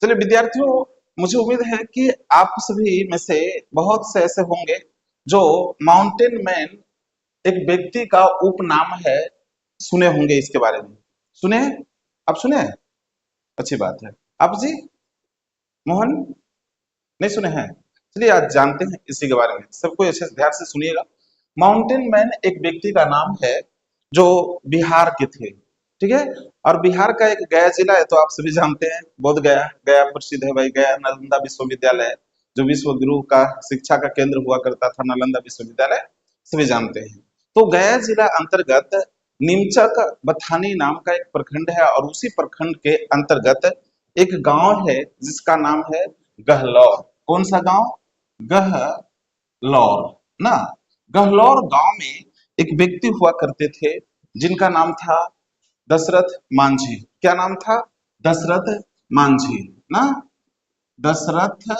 चलिए विद्यार्थियों, मुझे उम्मीद है कि आप सभी में से बहुत से ऐसे होंगे जो माउंटेन मैन एक व्यक्ति का उपनाम है, सुने होंगे इसके बारे में। सुने हैं? आप सुने हैं? अच्छी बात है। आप जी, मोहन, नहीं सुने हैं? चलिए आज जानते हैं इसी के बारे में। सबको अच्छे से ध्यान से सुनिएगा। माउंटेन मैन एक व्यक्ति का नाम है जो बिहार के थे, ठीक है। और बिहार का एक गया जिला है, तो आप सभी जानते हैं, बोध गया। गया प्रसिद्ध है भाई, गया नालंदा विश्वविद्यालय, जो विश्व गुरु का शिक्षा का केंद्र हुआ करता था, नालंदा विश्वविद्यालय, सभी जानते हैं। तो गया जिला अंतर्गत नीमचक बथानी नाम का एक प्रखंड है, और उसी प्रखंड के अंतर्गत एक गांव है जिसका नाम है गहलौर। कौन सा गांव? गहलौर ना। गहलौर गांव में एक व्यक्ति हुआ करते थे जिनका नाम था दशरथ मांझी। क्या नाम था? दशरथ मांझी ना। दशरथ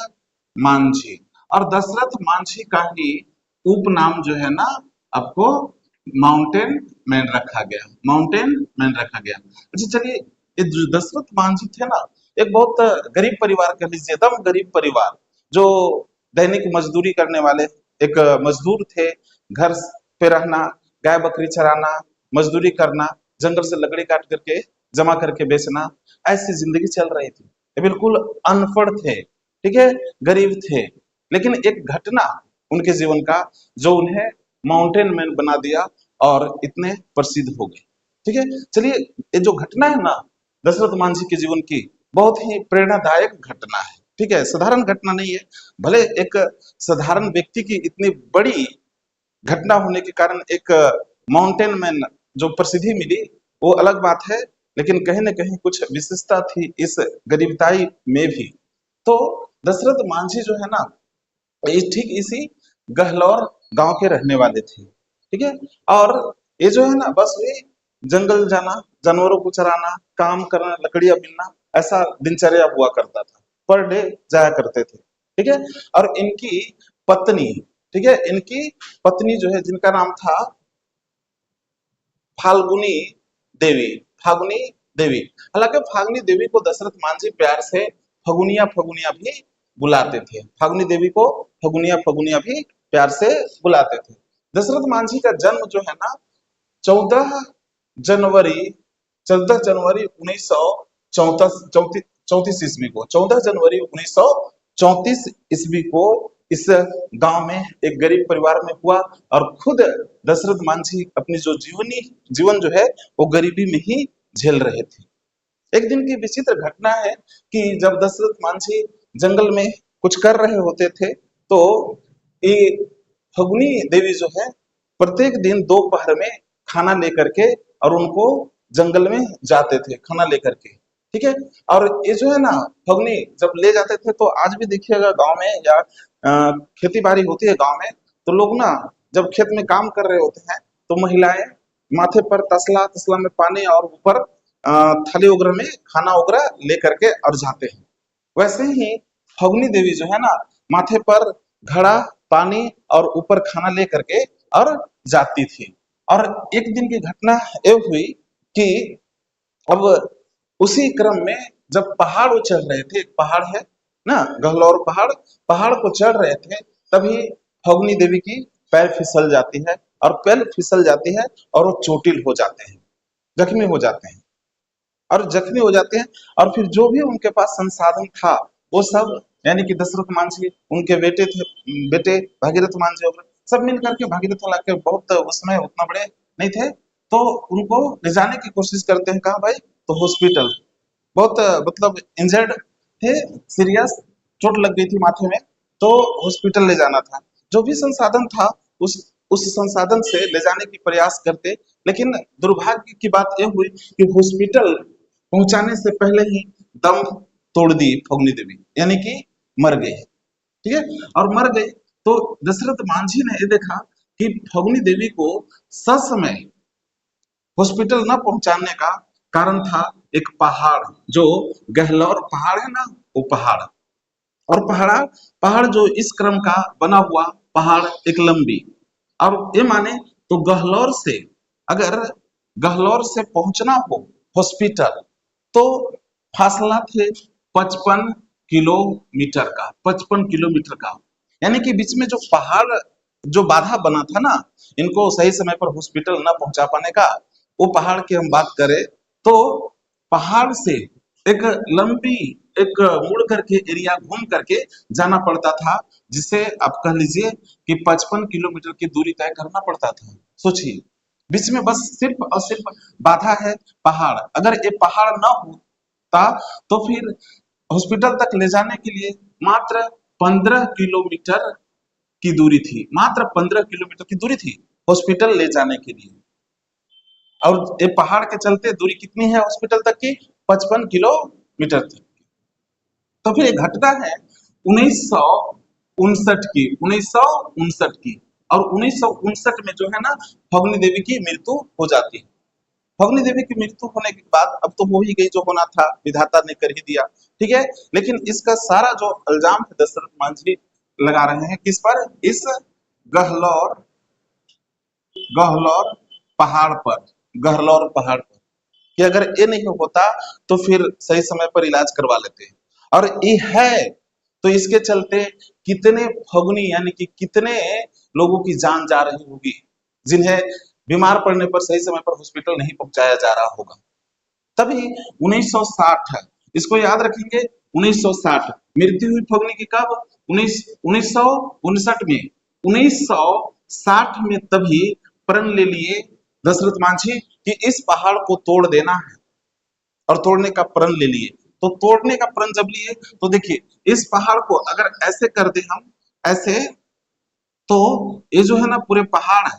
मांझी। और दशरथ मांझी का ही उपनाम जो है ना, आपको माउंटेन मैन रखा गया। माउंटेन मैन रखा गया। अच्छा चलिए, ये जो दशरथ मांझी थे ना, एक बहुत गरीब परिवार, कह लीजिए एकदम गरीब परिवार, जो दैनिक मजदूरी करने वाले एक मजदूर थे। घर पे रहना, गाय बकरी चराना, मजदूरी करना, जंगल से लकड़ी काट करके जमा करके बेचना, ऐसी जिंदगी चल रही थी। ये बिल्कुल अनपढ़ थे, ठीक है, गरीब थे। लेकिन एक घटना उनके जीवन का जो उन्हें माउंटेन मैन बना दिया और इतने प्रसिद्ध हो गए, ठीक है। चलिए, ये जो घटना है ना दशरथ मांझी के जीवन की, बहुत ही प्रेरणादायक घटना है, ठीक है। साधारण घटना नहीं है। भले एक साधारण व्यक्ति की इतनी बड़ी घटना होने के कारण एक माउंटेन मैन जो प्रसिद्धि मिली, वो अलग बात है। लेकिन कहीं ना कहीं कुछ विशेषता थी इस गरीबताई में भी। तो दशरथ मांझी जो है ना, ये ठीक इसी गहलौर गांव के रहने वाले थे, ठीक है। और ये जो है ना, बस वही जंगल जाना, जानवरों को चराना, काम करना, लकड़ियां बीनना, ऐसा दिनचर्या हुआ करता था। पर डे जाया करते थे, ठीक है। और इनकी पत्नी, ठीक है, इनकी पत्नी जो है, जिनका नाम था फाल्गुनी देवी। फाल्गुनी देवी। हालांकि फाल्गुनी देवी को दशरथ मांझी प्यार से फगुनिया फगुनिया भी बुलाते थे। फाल्गुनी देवी को फगुनिया फगुनिया भी प्यार से बुलाते थे। दशरथ मांझी का जन्म जो है ना, 14 जनवरी, 14 जनवरी 1934 ईस्वी को, 14 जनवरी 1934 ईस्वी को इस गांव में एक गरीब परिवार में हुआ। और खुद दशरथ मांझी अपनी जो जीवन जो है, वो गरीबी में ही झेल रहे थे। एक दिन की विचित्र घटना है कि जब दशरथ मांझी जंगल में कुछ कर रहे होते थे, तो ये फगुनी देवी जो है, प्रत्येक दिन दोपहर में खाना लेकर के, और उनको जंगल में जाते थे खाना लेकर के, ठीक है। और ये जो है ना, फगुनी जब ले जाते थे, तो आज भी देखिएगा गांव में, या खेती बाड़ी होती है गांव में, तो लोग ना जब खेत में काम कर रहे होते हैं, तो महिलाएं माथे पर तसला तसला में पानी, और ऊपर थाली वगैरह में खाना वगैरह लेकर के और जाते हैं। वैसे ही फगुनी देवी जो है ना, माथे पर घड़ा पानी और ऊपर खाना ले करके और जाती थी। और एक दिन की घटना ये हुई कि अब उसी क्रम में जब पहाड़ वो चढ़ रहे थे, एक पहाड़ है ना, गहलौर पहाड़, पहाड़ को चढ़ रहे थे, तभी फगुनी देवी की पैर फिसल जाती है, और पैर फिसल जाती है, और वो चोटिल हो जाते हैं, जख्मी हो जाते हैं, और जख्मी हो जाते हैं। और फिर जो भी उनके पास संसाधन था, वो सब, यानी कि दशरथ मांझी, उनके बेटे थे, बेटे भागीरथ मांझी वगैरह, सब मिल करके भागीरथ हालांकि बहुत उस समय उतना बड़े नहीं थे, तो उनको ले जाने की कोशिश करते हैं। कहा भाई? तो हॉस्पिटल। बहुत मतलब इंजर्ड थे, सीरियस चोट लग गई थी माथे में, तो हॉस्पिटल ले जाना था। जो भी संसाधन था, उस संसाधन से ले जाने की प्रयास करते, लेकिन दुर्भाग्य की बात यह हुई कि हॉस्पिटल पहुंचाने से पहले ही दम तोड़ दी फगुनी देवी, यानी कि मर गई, ठीक है। और मर गई, तो दशरथ मांझी ने ये देखा कि फगुनी देवी को ससमय हॉस्पिटल न पहुंचाने का कारण था एक पहाड़, जो गहलौर पहाड़ है ना, वो पहाड़। और पहाड़ा पहाड़ जो इस क्रम का बना हुआ पहाड़, एक लंबी, और ये माने तो गहलौर से, अगर गहलौर से पहुंचना हो हॉस्पिटल, तो फासला थे 55 किलोमीटर का, 55 किलोमीटर का। यानी कि बीच में जो पहाड़, जो बाधा बना था ना इनको सही समय पर हॉस्पिटल ना पहुंचा पाने का, वो पहाड़ की हम बात करें तो पहाड़ से एक लंबी, एक मुड़ करके एरिया घूम करके जाना पड़ता था, जिसे आप कह लीजिए कि 55 किलोमीटर की दूरी तय करना पड़ता था। सोचिए, बीच में बस सिर्फ और सिर्फ बाधा है पहाड़। अगर ये पहाड़ ना होता तो फिर हॉस्पिटल तक ले जाने के लिए मात्र 15 किलोमीटर की दूरी थी, मात्र 15 किलोमीटर की दूरी थी हॉस्पिटल ले जाने के लिए। और ये पहाड़ के चलते दूरी कितनी है हॉस्पिटल तक की? 55 किलोमीटर तक। तो फिर एक घटना है 1959 की, 1959 की। और 1959 में जो है ना फगनी देवी की मृत्यु हो जाती है। फगनी देवी की मृत्यु होने के बाद अब तो हो ही गई, जो होना था विधाता ने कर ही दिया, ठीक है। लेकिन इसका सारा जो इल्जाम है दशरथ मांझी लगा रहे हैं किस पर? इस गहलोर, गहलोर पहाड़ पर, गहलोर पहाड़ पर, कि अगर ये नहीं होता तो फिर सही समय पर इलाज करवा लेते। और ये है तो इसके चलते कितने फगुनी यानी कि कितने लोगों की जान जा रही होगी, जिन्हें बीमार पड़ने पर सही समय पर हॉस्पिटल नहीं पहुंचाया जा रहा होगा। तभी 1960, इसको याद रखेंगे, 1960 मृत्यु हुई फगुनी की कब? 1959 में, 1960 में तभी प्रण ले लिए दशरथ मांझी कि इस पहाड़ को तोड़ देना है, और तोड़ने का प्रण ले लिए। तो तोड़ने का प्रण जब लिए तो देखिए इस पहाड़ को अगर ऐसे कर दे हम, ऐसे, तो ये जो है ना पूरे पहाड़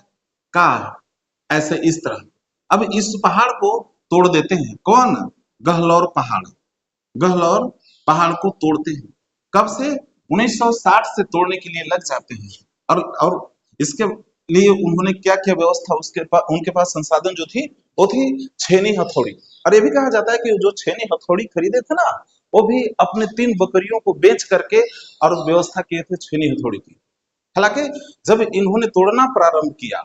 का ऐसे इस तरह, अब इस पहाड़ को तोड़ देते हैं। कौन? गहलोर पहाड़, गहलोर पहाड़ को तोड़ते हैं। कब से? 1960 से तोड़ने के लिए लग जाते हैं। और इसके लिए उन्होंने क्या क्या व्यवस्था, उसके पास, उनके पास संसाधन जो थी वो थी छेनी हथौड़ी। और ये भी कहा जाता है कि जो छेनी हथौड़ी खरीदे थे ना, वो भी अपने 3 बकरियों को बेच करके और व्यवस्था किए थे छेनी हथौड़ी की। हालांकि जब इन्होंने तोड़ना प्रारंभ किया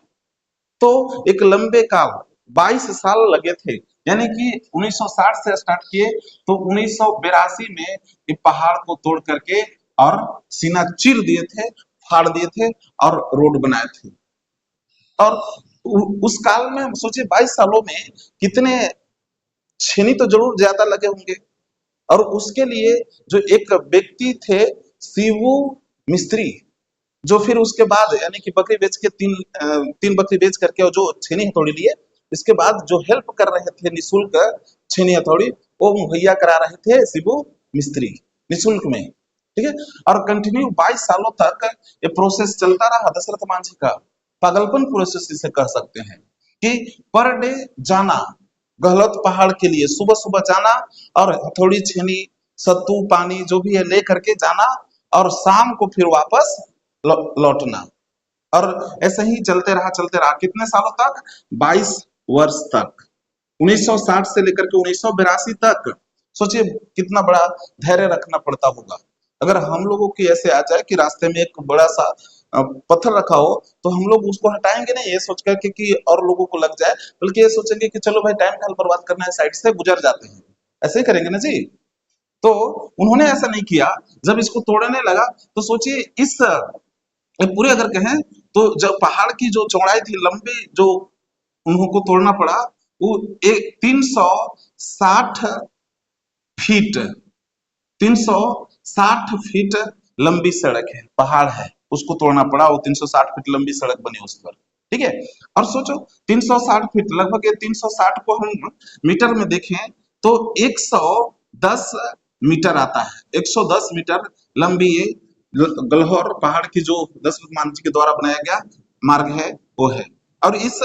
तो एक लंबे काल 22 साल लगे थे। यानी कि 1960 से स्टार्ट किए तो 1982 में ये पहाड़ को तोड़ करके और सीना चीर दिए थे, फाड़ दिए थे और रोड बनाए थे। और उस काल में हम सोचिए 22 सालों में कितने छेनी तो जरूर ज्यादा लगे होंगे। और उसके लिए जो एक व्यक्ति थे शिवू मिस्त्री, जो फिर उसके बाद यानी कि बकरी बेच के तीन बकरी बेच करके और जो छेनी हथौड़ी लिए, इसके बाद जो हेल्प कर रहे थे निशुल्क छेनी हथौड़ी, वो मुहैया करा रहे थे शिबू मिस्त्री निशुल्क में, ठीक है। और कंटिन्यू 22 सालों तक ये प्रोसेस चलता रहा दशरथ मांझी का। पागलपन प्रोसेस इसे कह सकते हैं कि पर डे जाना गहलोत पहाड़ के लिए, सुबह सुबह जाना और हथौड़ी छेनी सत्तू पानी जो भी है ले करके जाना, और शाम को फिर वापस लौटना। और ऐसे ही चलते रहा कितने सालों तक? 22 वर्ष तक, 1960 से लेकर के 1982 तक। सोचिए कितना बड़ा धैर्य रखना पड़ता होगा। अगर हम लोगों की ऐसे आ जाए कि रास्ते में एक बड़ा सा पत्थर रखा हो, तो हम लोग उसको हटाएंगे नहीं ये सोच करके कि और लोगों को लग जाए, बल्कि ये सोचेंगे कि चलो भाई टाइम का बर्बाद करना है, साइड से गुजर जाते हैं। ऐसे ही करेंगे ना जी। तो उन्होंने ऐसा नहीं किया। जब इसको तोड़ने लगा तो सोचिए इस पूरे अगर कहें तो जब पहाड़ की जो चौड़ाई थी, लंबी जो उनको तोड़ना पड़ा, वो 360 फीट, 360 फीट लंबी सड़क है, पहाड़ है, उसको तोड़ना पड़ा। वो 360 फीट लंबी सड़क बनी उस पर, ठीक है। और सोचो 360 फीट, लगभग ये 360 को हम मीटर में देखें तो 110 मीटर आता है। 110 मीटर लंबी ये गलहौर पहाड़ की जो दशरथ मांझी के द्वारा बनाया गया मार्ग है वो है। और इस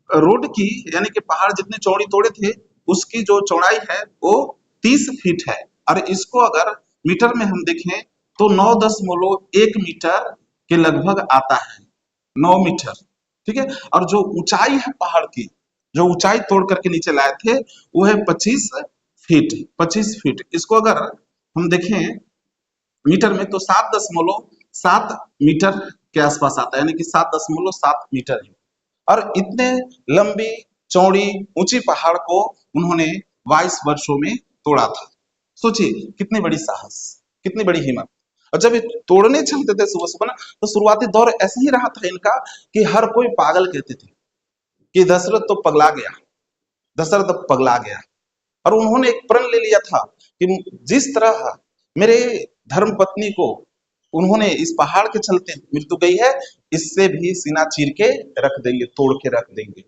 रोड की यानी कि पहाड़ जितने चौड़ी तोड़े थे उसकी जो चौड़ाई है वो 30 फीट है। और इसको अगर मीटर में हम देखें तो 9.1 मीटर के लगभग आता है, 9 मीटर, ठीक है। और जो ऊंचाई है पहाड़ की, जो ऊंचाई तोड़ करके नीचे लाए थे वो है 25 फीट, 25 फीट। इसको अगर हम देखें मीटर में तो 7.7 मीटर के आसपास आता है, यानी कि 7.7 मीटर है। और इतने लंबी चौड़ी ऊंची पहाड़ को उन्होंने 22 वर्षों में तोड़ा था। सोचिए कितनी बड़ी साहस, कितनी बड़ी हिम्मत। और जब ये तोड़ने चलते थे सुबह सुबह ना, तो शुरुआती दौर ऐसे ही रहा था इनका कि हर कोई पागल कहते थे कि दशरथ तो पगला गया, दशरथ अब पगला गया। और उन्होंने एक प्रण ले लिया था कि जिस तरह मेरे धर्म पत्नी को उन्होंने इस पहाड़ के चलते मृत्यु गई है, इससे भी सीना चीर के रख देंगे, तोड़ के रख देंगे।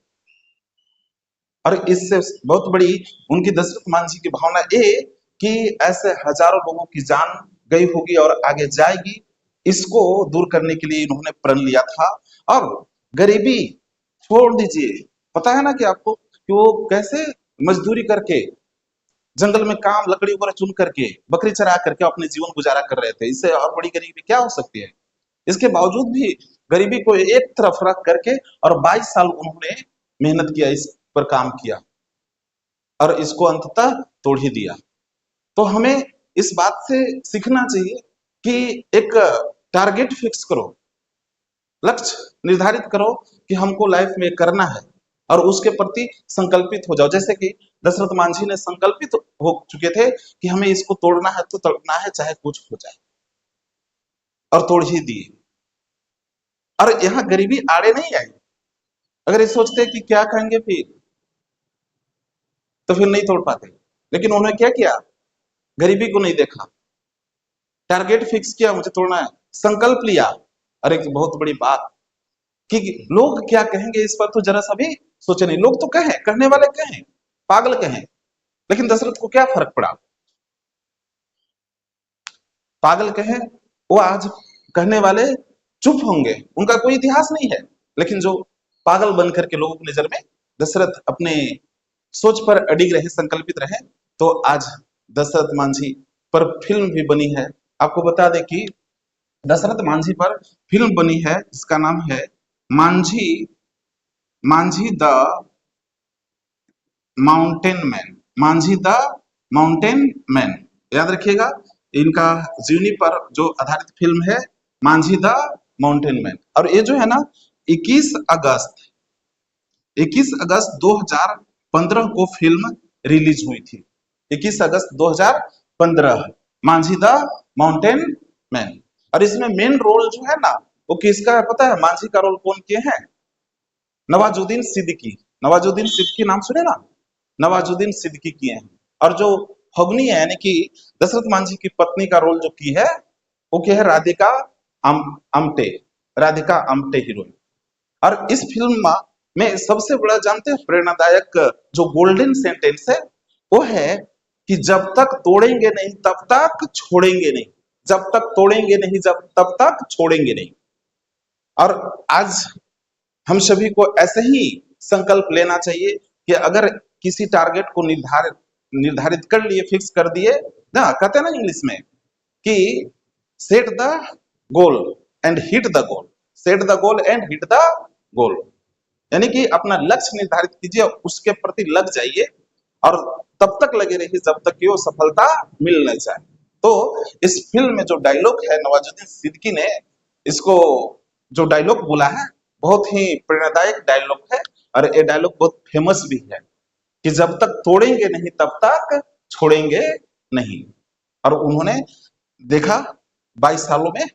और इससे बहुत बड़ी उनकी दशरथ मान जी की भावना ये कि ऐसे हजारों लोगों की जान गई होगी और आगे जाएगी, इसको दूर करने के लिए इन्होंने प्रण लिया था। और गरीबी छोड़ दीजिए, पता है ना कि आपको कि वो कैसे मजदूरी करके जंगल में काम लकड़ी वगैरह चुन करके बकरी चरा करके अपने जीवन गुजारा कर रहे थे। इससे और बड़ी गरीबी क्या हो सकती है। इसके बावजूद भी गरीबी को एक तरफ रख करके और 22 साल उन्होंने मेहनत किया, इस पर काम किया और इसको अंततः तोड़ ही दिया। तो हमें इस बात से सीखना चाहिए कि एक टारगेट फिक्स करो, लक्ष्य निर्धारित करो कि हमको लाइफ में करना है और उसके प्रति संकल्पित हो जाओ। जैसे कि दशरथ मांझी ने संकल्पित हो चुके थे कि हमें इसको तोड़ना है तो तोड़ना है, चाहे कुछ हो जाए, और तोड़ ही दिए। और यहाँ गरीबी आड़े नहीं आई। अगर ये सोचते कि क्या कहेंगे फिर, तो फिर नहीं तोड़ पाते। लेकिन उन्होंने क्या किया, गरीबी को नहीं देखा, टारगेट फिक्स किया, मुझे तोड़ना है, संकल्प लिया। और एक बहुत बड़ी बात कि लोग क्या कहेंगे इस पर तो जरा सा भी सोचे नहीं। लोग तो कहें, कहने वाले कहें, पागल कहें, लेकिन दशरथ को क्या फर्क पड़ा। पागल कहें, वो आज कहने वाले चुप होंगे, उनका कोई इतिहास नहीं है। लेकिन जो पागल बन करके लोगों की नजर में दशरथ अपने सोच पर अडिग रहे, संकल्पित रहे, तो आज दशरथ मांझी पर फिल्म भी बनी है। आपको बता दें कि दशरथ मांझी पर फिल्म बनी है जिसका नाम है Manjhi, Manjhi the mountain man, Manjhi the mountain man. याद रखिएगा, इनका जीवनी पर जो आधारित फिल्म है मांझी द माउंटेन मैन। और ये जो है ना 21 अगस्त 21 अगस्त 2015 को फिल्म रिलीज हुई थी। 21 अगस्त 2015, मांझी द माउंटेन मैन। और इसमें मेन रोल जो है ना, वो किसका है पता है। मांझी का रोल कौन किए हैं, नवाजुद्दीन सिद्दीकी। नवाजुद्दीन सिद्दीकी नाम सुने ना, नवाजुद्दीन सिद्दीकी किए हैं। और जो फगनी है यानी कि दशरथ मांझी की पत्नी का रोल जो की है, वो क्या है, राधिका आमटे, राधिका आमटे हीरोइन। और इस फिल्म में सबसे बड़ा जानते हैं प्रेरणादायक जो गोल्डन सेंटेंस है, वो है कि जब तक तोड़ेंगे नहीं तब तक छोड़ेंगे नहीं, जब तक तोड़ेंगे नहीं जब तब तक छोड़ेंगे नहीं। और आज हम सभी को ऐसे ही संकल्प लेना चाहिए कि अगर किसी टारगेट को निर्धारित निर्धारित कर लिए, फिक्स कर दिए ना, कहते हैं ना इंग्लिश में कि set the goal and hit the goal, set the goal and hit the goal. यानी कि अपना लक्ष्य निर्धारित कीजिए, उसके प्रति लग जाइए और तब तक लगे रहिए जब तक कि वो सफलता मिल न जाए। तो इस फिल्म में जो डायलॉग है, नवाजुद्दीन सिद्दीकी ने इसको जो डायलॉग बोला है, बहुत ही प्रेरणादायक डायलॉग है। और ये डायलॉग बहुत फेमस भी है कि जब तक तोड़ेंगे नहीं तब तक छोड़ेंगे नहीं। और उन्होंने देखा 22 सालों में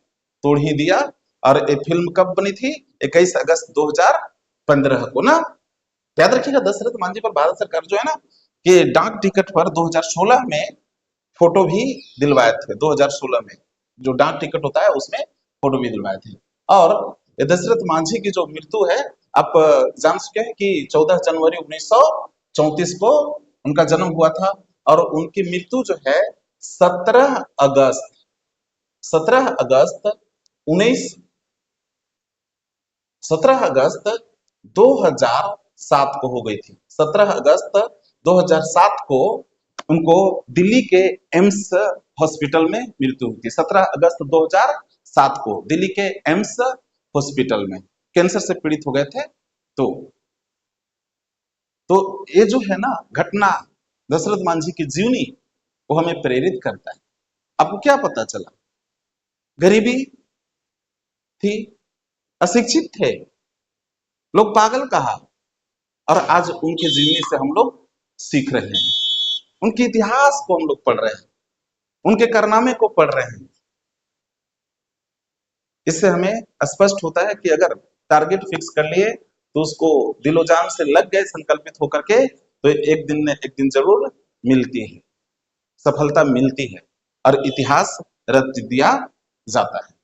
तोड़ ही दिया। और ये फिल्म कब बनी थी, 21 अगस्त 2015 को ना। याद रखिएगा, दशरथ मांझी पर भारत सरकार जो है ना, कि डाक टिकट पर 2016 में फोटो भी दिलवाए थे। 2016 में जो डाक टिकट होता है उसमें फोटो भी दिलवाए थे। और ये दशरथ मांझी की जो मृत्यु है, आप जान चुके हैं कि 14 जनवरी 1934 को उनका जन्म हुआ था। और उनकी मृत्यु जो है 17 अगस्त 17 अगस्त 19 17 अगस्त 2007 को हो गई थी। 17 अगस्त 2007 को उनको दिल्ली के एम्स हॉस्पिटल में मृत्यु हुई थी। 17 अगस्त 2007 को दिल्ली के एम्स हॉस्पिटल में कैंसर से पीड़ित हो गए थे। तो तो ये जो है ना घटना, दशरथ मांझी की जीवनी, वो हमें प्रेरित करता है। आपको क्या पता चला, गरीबी थी, अशिक्षित थे, लोग पागल कहा, और आज उनके जीवनी से हम लोग सीख रहे हैं, उनके इतिहास को हम लोग पढ़ रहे हैं। उनके कारनामे को पढ़ रहे हैं। इससे हमें स्पष्ट होता है कि अगर टारगेट फिक्स कर लिए तो उसको दिलो जान से लग गए संकल्पित होकर के, तो एक दिन न एक दिन जरूर मिलती है, सफलता मिलती है और इतिहास रच दिया जाता है।